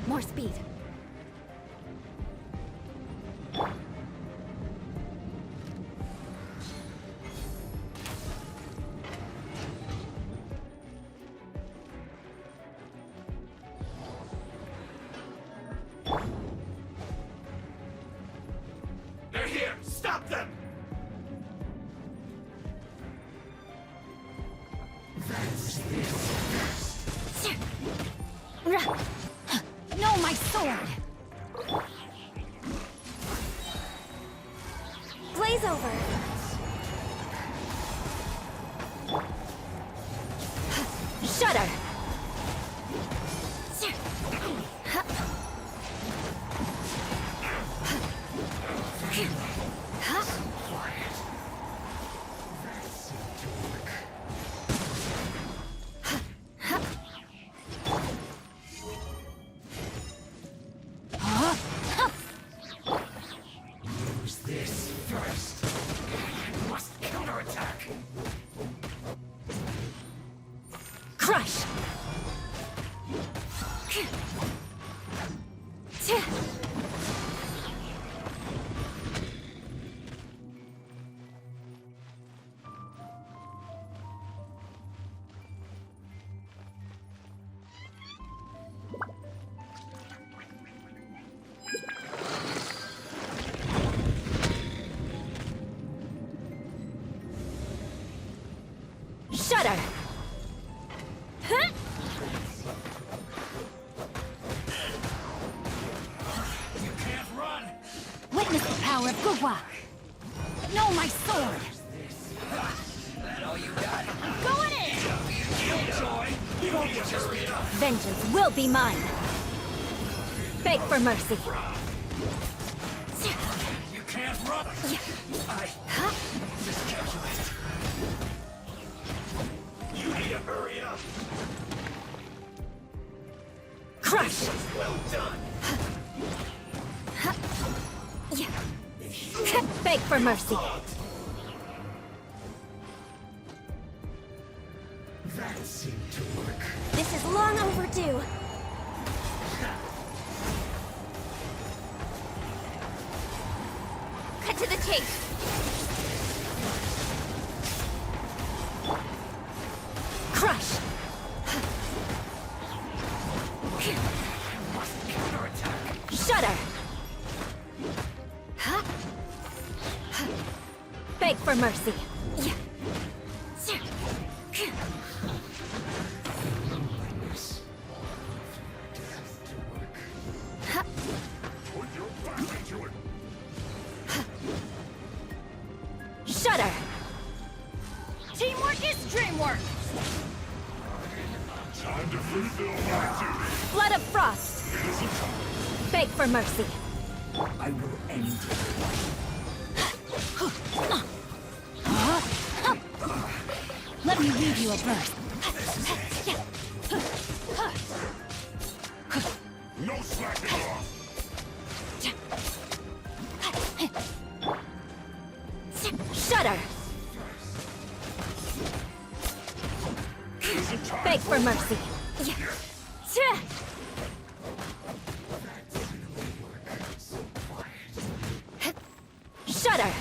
More speed. Shudder! Use this first. I must counterattack. Crush! Shudder! Huh? You can't run. Witness the power of Gugwa. No, my sword. That all you got? Going in! Killjoy! You don't get your speed up. Vengeance will be mine. Beg for mercy. You can't run. I miscalculated. You need to hurry up. Crush! Well done. Beg for mercy. That seemed to work. This is long overdue. Cut to the chase. Crush! Counterattack. Shudder! Beg for mercy. Put your back into it. Shudder! Teamwork is dreamwork. Time to fulfill my duty. Blood of frost! Beg for mercy. I will end it. Let me read you a verse. No slacking off. Shudder! Beg for mercy. Shudder!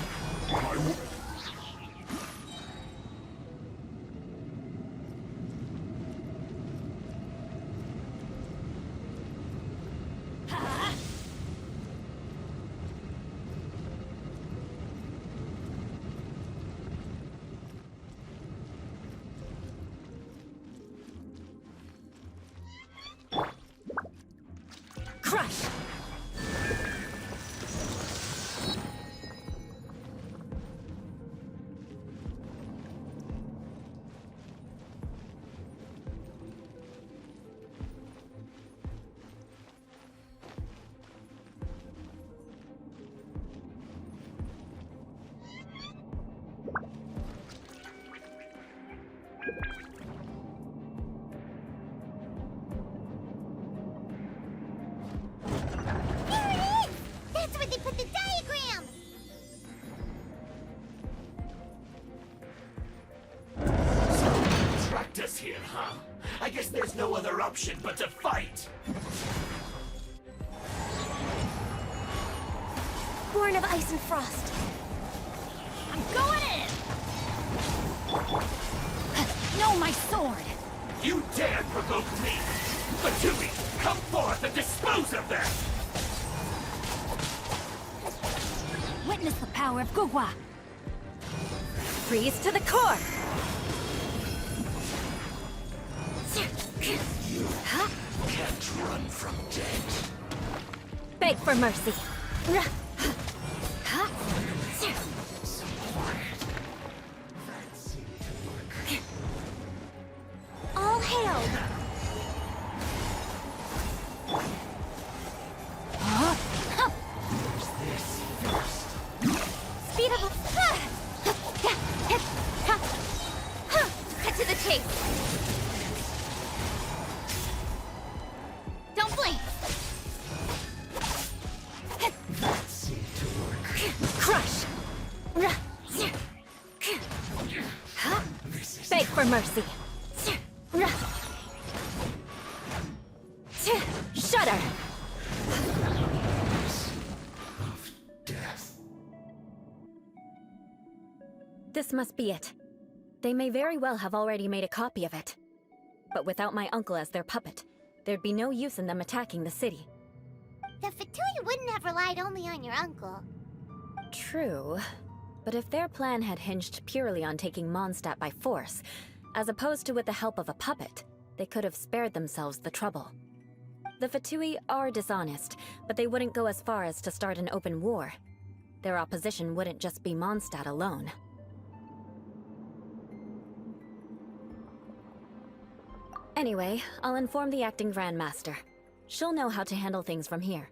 Crush! There it is! That's where they put the diagram! Trapped us here, huh? I guess there's no other option but to fight. Born of ice and frost. I'm going in! No, my sword! You dare provoke me! Fatui, come forth and dispose of them! Witness the power of Gugwa. Freeze to the core! Can't run from death. Beg for mercy. All hail mercy. Shudder! Of death. This must be it. They may very well have already made a copy of it. But without my uncle as their puppet, there'd be no use in them attacking the city. The Fatui wouldn't have relied only on your uncle. True. But if their plan had hinged purely on taking Mondstadt by force, as opposed to with the help of a puppet, they could have spared themselves the trouble. The Fatui are dishonest, but they wouldn't go as far as to start an open war. Their opposition wouldn't just be Mondstadt alone. Anyway, I'll inform the acting Grand Master. She'll know how to handle things from here.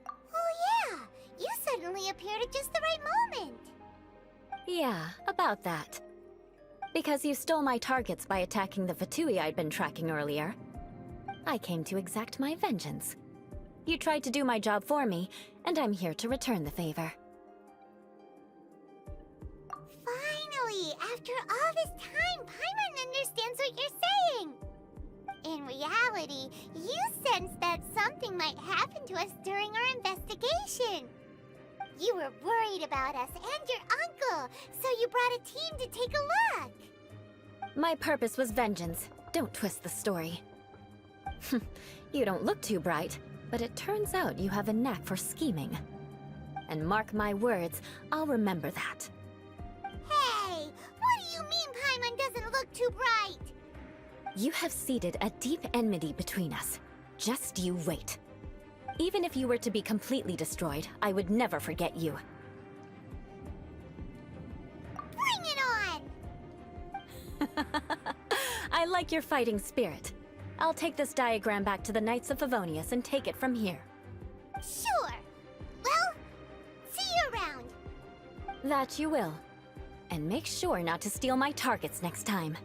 Oh yeah! You suddenly appeared at just the right moment! Yeah, about that. Because you stole my targets by attacking the Fatui I'd been tracking earlier. I came to exact my vengeance. You tried to do my job for me, and I'm here to return the favor. Finally! After all this time, Paimon understands what you're saying! In reality, you sensed that something might happen to us during our investigation. You were worried about us and your uncle, so you brought a team to take a look. My purpose was vengeance. Don't twist the story. You don't look too bright, but it turns out you have a knack for scheming. And mark my words, I'll remember that. Hey! What do you mean Paimon doesn't look too bright? You have seeded a deep enmity between us. Just you wait. Even if you were to be completely destroyed, I would never forget you. Bring it on! I like your fighting spirit. I'll take this diagram back to the Knights of Favonius and take it from here. Sure. Well, see you around. That you will. And make sure not to steal my targets next time.